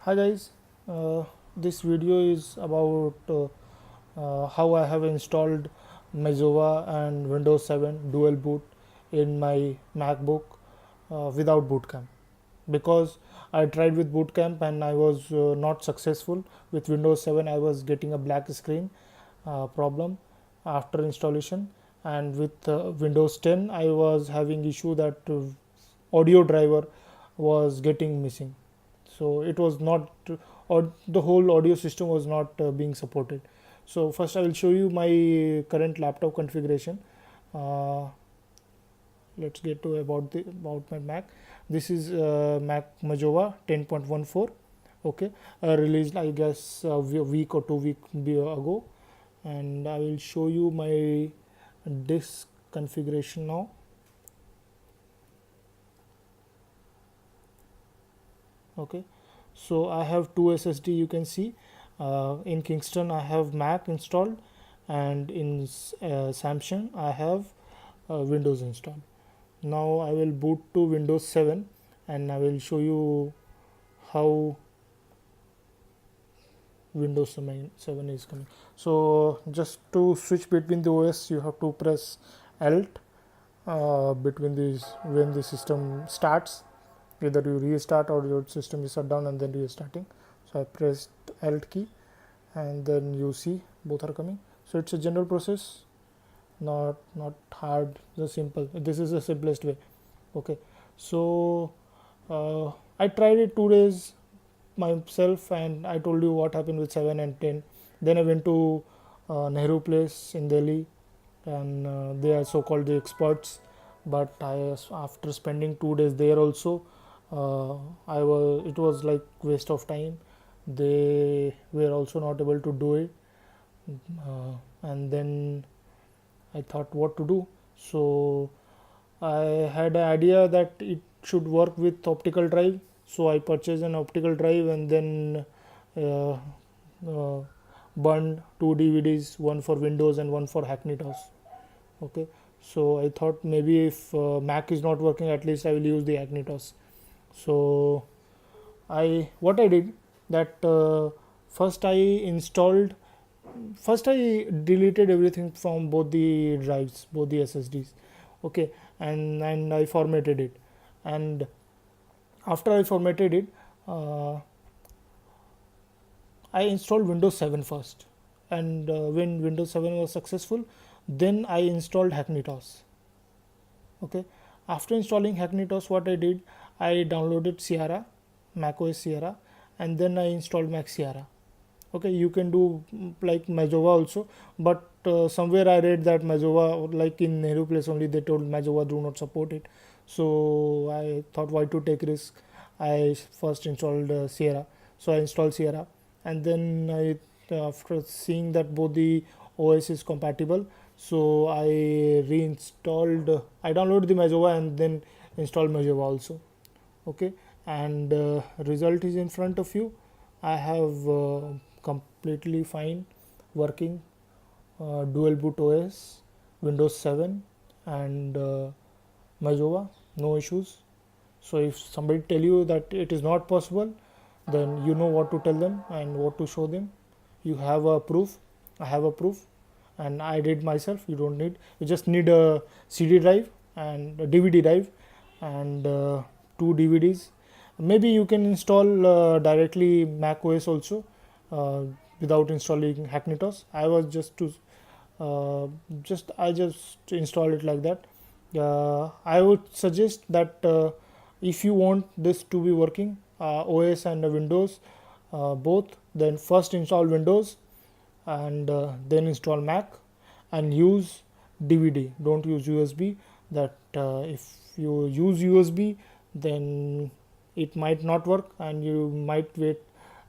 Hi guys, this video is about how I have installed Majove and Windows 7 dual boot in my MacBook without Bootcamp, because I tried with Bootcamp and I was not successful. With Windows 7 I was getting a black screen problem after installation, and with Windows 10 I was having issue that audio driver was getting missing, so it was not, or the whole audio system was not being supported. So first I will show you my current laptop configuration. uh, let's get to about my Mac. This is Mac Majove 10.14. Okay, released I guess a week or 2 week ago, and I will show you my disk configuration now. Okay, so I have two SSD, you can see. In Kingston I have Mac installed, and in Samsung I have Windows installed. Now I will boot to Windows 7 and I will show you how Windows 7 is coming. So just to switch between the OS you have to press Alt between these when the system starts. Either you restart or your system is shut down and then restarting. So I pressed Alt key and then you see both are coming. So it's a general process, not hard, just simple. This is the simplest way. Okay, so I tried it 2 days myself and I told you what happened with 7 and 10. Then I went to Nehru Place in Delhi, and they are so called the experts, but after spending 2 days there also, it was like waste of time. They were also not able to do it, and then I thought what to do. So I had an idea that it should work with optical drive, so I purchased an optical drive and then uh, uh, burned two DVDs, one for Windows and one for Hackintosh. Okay, so I thought maybe if Mac is not working, at least I will use the Hackintosh. So what I did that first I installed first I deleted everything from both the drives, both the SSDs. Okay, and I formatted it, and after I formatted it, uh, I installed Windows 7 first, and when Windows 7 was successful, then I installed Hackintosh. Okay, after installing Hackintosh, what I did, I downloaded Sierra, macOS Sierra, and then I installed Mac Sierra. Okay, you can do like Majove also, but somewhere I read that Majove, like in Nehru Place only, they told Majove do not support it. So I thought why to take risk. I first installed Sierra. So I installed Sierra, and then after seeing that both the OS is compatible, so I reinstalled, I downloaded the Majove and then installed Majove also. Okay, and result is in front of you. I have completely fine working dual boot OS, Windows 7 and Majove, no issues. So if somebody tell you that it is not possible, then you know what to tell them and what to show them. You have a proof. I have a proof, and I did myself. You don't need. You just need a CD drive and a DVD drive and two DVDs. Maybe you can install directly Mac OS also without installing Hackintosh. I was I just installed it like that. I would suggest that if you want this to be working, OS and Windows both, then first install Windows and then install Mac and use DVD. Don't use USB. That if you use USB, then it might not work and you might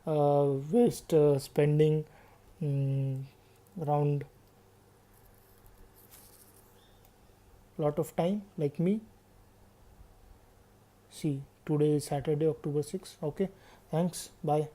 waste spending around lot of time like me. See, today is Saturday, October 6th. Okay, thanks, bye.